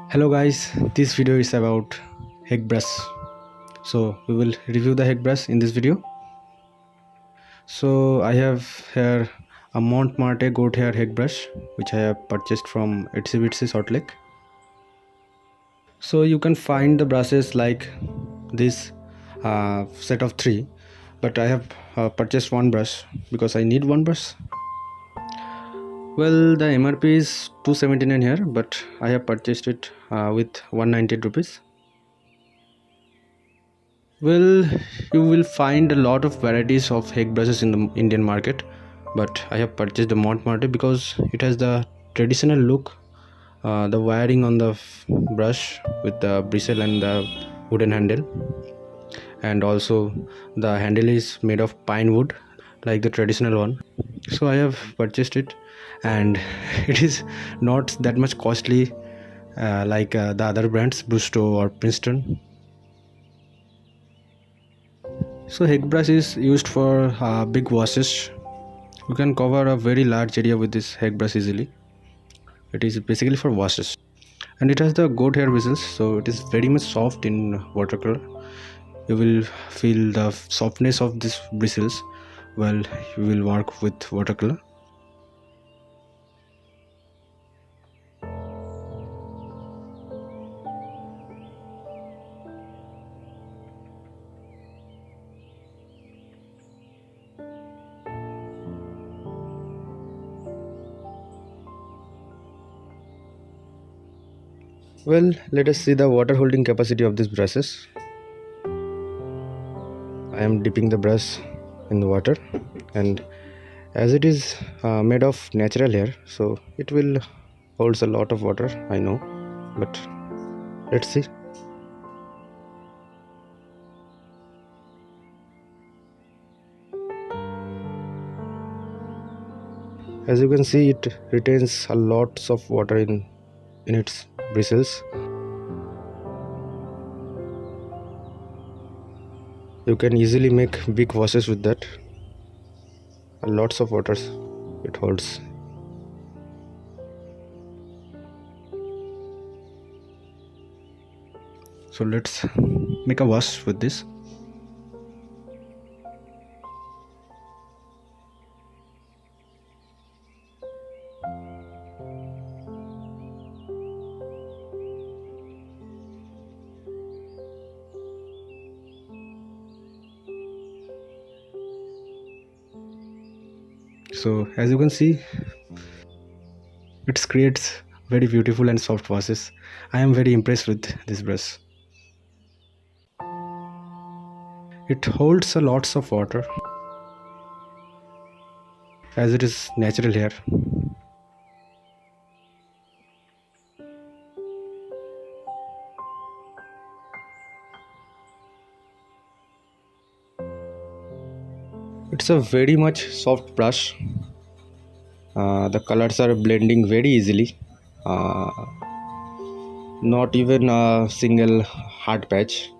Hello guys, this video is about hake brush. So we will review the hake brush in this video. So I have here a Mont Marte goat hair hake brush which I have purchased from Itsy Bitsy Salt Lake. So you can find the brushes like this set of 3, but I have purchased one brush because I need one brush. Well, the MRP is 279 here, but I have purchased it with 190 rupees. Well, you will find a lot of varieties of hake brushes in the Indian market, but I have purchased the Mont Marte because it has the traditional look, the wiring on the brush with the bristle and the wooden handle, and also the handle is made of pine wood like the traditional one. So I have purchased it, and it is not that much costly like the other brands Brusto or Princeton. So hake brush is used for big washes. You can cover a very large area with this hake brush easily. It is basically for washes, and it has the goat hair bristles, so it is very much soft in watercolor. You will feel the softness of these bristles while you will work with watercolor. Well, let us see the water holding capacity of these brushes. I am dipping the brush in the water, and as it is made of natural hair, so it will holds a lot of water, I know, but let's see. As you can see, it retains a lots of water in its bristles. You can easily make big washes with that. Lots of water it holds. So let's make a wash with this. So as you can see, it creates very beautiful and soft washes. I am very impressed with this brush. It holds a lots of water as it is natural hair. It's a very much soft brush. The colors are blending very easily. Not even a single hard patch.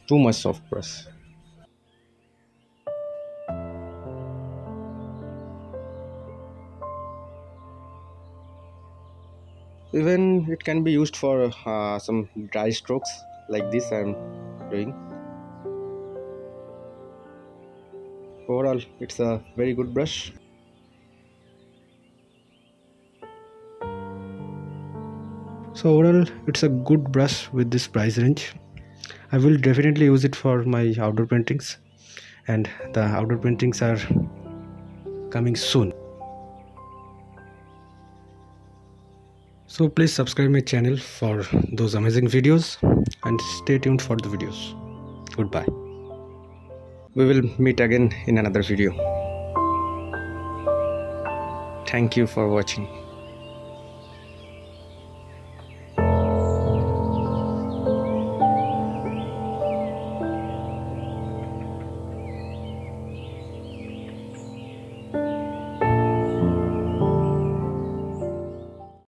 Too much soft brush. Even it can be used for some dry strokes like this I am doing. Overall, it's a very good brush. So overall, it's a good brush with this price range. I will definitely use it for my outdoor paintings, and the outdoor paintings are coming soon. So please subscribe my channel for those amazing videos, and stay tuned for the videos. Goodbye. We will meet again in another video. Thank you for watching.